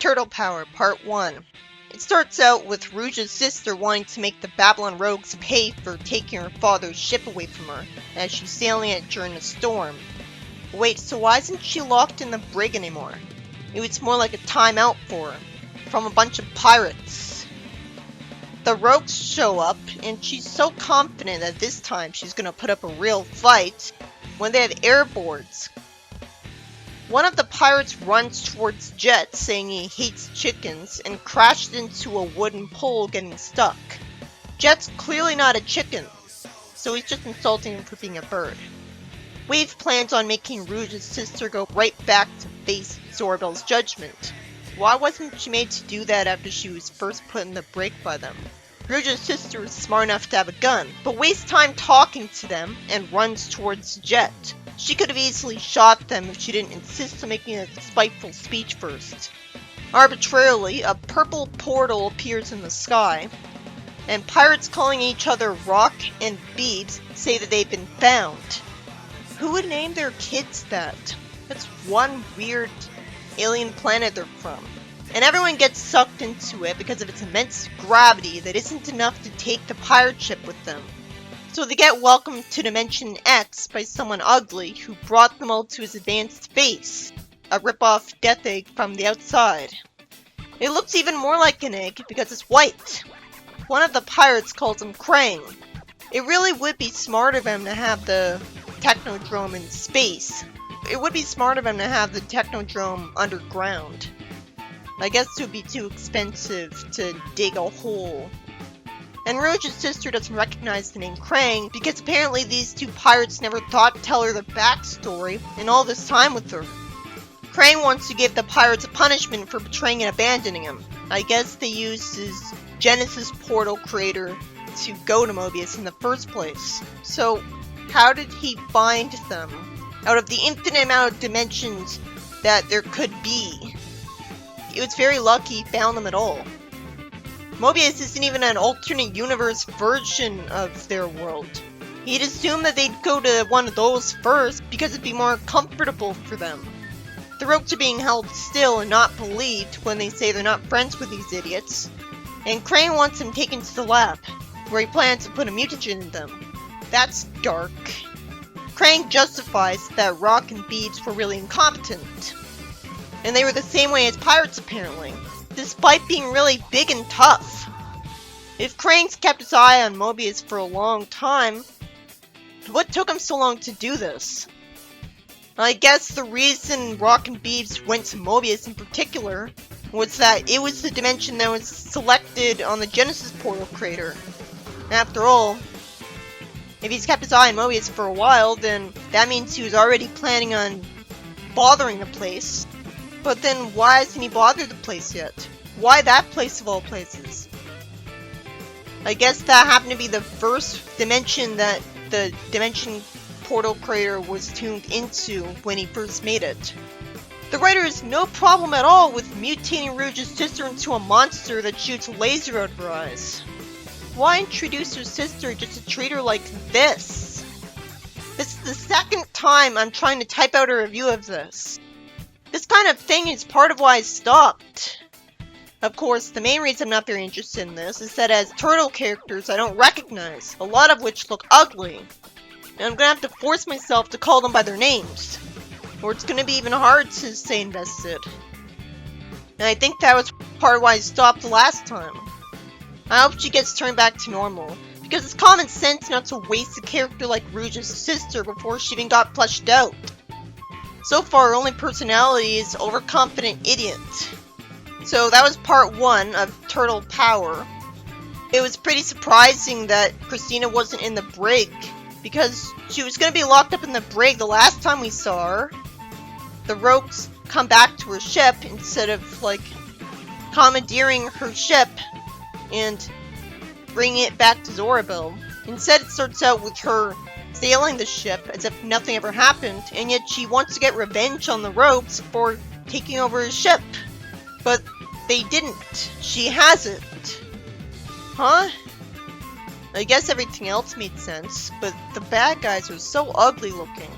Turtle Power, Part 1. It starts out with Rouge's sister wanting to make the Babylon rogues pay for taking her father's ship away from her, as she's sailing it during a storm. Wait, so why isn't she locked in the brig anymore? It was more like a timeout for her, from a bunch of pirates. The rogues show up, and she's so confident that this time she's gonna put up a real fight, when they have airboards. One of the pirates runs towards Jet, saying he hates chickens, and crashed into a wooden pole, getting stuck. Jet's clearly not a chicken, so he's just insulting him for being a bird. Wave plans on making Rouge's sister go right back to face Zorobel's judgment. Why wasn't she made to do that after she was first put in the brig by them? Rouge's sister is smart enough to have a gun, but wastes time talking to them and runs towards Jet. She could have easily shot them if she didn't insist on making a spiteful speech first. Arbitrarily, a purple portal appears in the sky, and pirates calling each other Rock and Beebs say that they've been found. Who would name their kids that? That's one weird alien planet they're from. And everyone gets sucked into it because of its immense gravity that isn't enough to take the pirate ship with them. So they get welcomed to Dimension X by someone ugly who brought them all to his advanced face, a rip-off Death Egg from the outside. It looks even more like an egg because it's white. One of the pirates calls him Krang. It really would be smart of him to have the Technodrome in space. It would be smart of him to have the Technodrome underground. I guess it would be too expensive to dig a hole. And Rouge's sister doesn't recognize the name Krang because apparently these two pirates never thought to tell her the backstory in all this time with her. Krang wants to give the pirates a punishment for betraying and abandoning him. I guess they used his Genesis portal creator to go to Mobius in the first place. So how did he find them? Out of the infinite amount of dimensions that there could be, it was very lucky he found them at all. Mobius isn't even an alternate universe version of their world. He'd assume that they'd go to one of those first because it'd be more comfortable for them. The rogues are being held still and not believed when they say they're not friends with these idiots. And Krang wants them taken to the lab, where he plans to put a mutagen in them. That's dark. Krang justifies that Rock and Beebs were really incompetent. And they were the same way as pirates apparently, despite being really big and tough. If Krang's kept his eye on Mobius for a long time, what took him so long to do this? I guess the reason Rock and Beebs went to Mobius in particular was that it was the dimension that was selected on the Genesis portal creator. After all, if he's kept his eye on Mobius for a while, then that means he was already planning on bothering the place. But then why hasn't he bothered the place yet? Why that place of all places? I guess that happened to be the first dimension that the Dimension Portal Creator was tuned into when he first made it. The writer has no problem at all with mutating Rouge's sister into a monster that shoots a laser out of her eyes. Why introduce her sister just to treat her like this? This is the second time I'm trying to type out a review of this. This kind of thing is part of why I stopped. Of course, the main reason I'm not very interested in this is that as turtle characters I don't recognize, a lot of which look ugly. And I'm gonna have to force myself to call them by their names, or it's gonna be even hard to stay invested. And I think that was part of why I stopped the last time. I hope she gets turned back to normal, because it's common sense not to waste a character like Rouge's sister before she even got fleshed out. So far, her only personality is overconfident idiot. So that was part 1 of Turtle Power. It was pretty surprising that Christina wasn't in the brig, because she was going to be locked up in the brig the last time we saw her. The rogues come back to her ship instead of, commandeering her ship and bringing it back to Zorobel. Instead, it starts out with her sailing the ship as if nothing ever happened, and yet she wants to get revenge on the rogues for taking over his ship. But they didn't. She hasn't. Huh? I guess everything else made sense, but the bad guys are so ugly looking.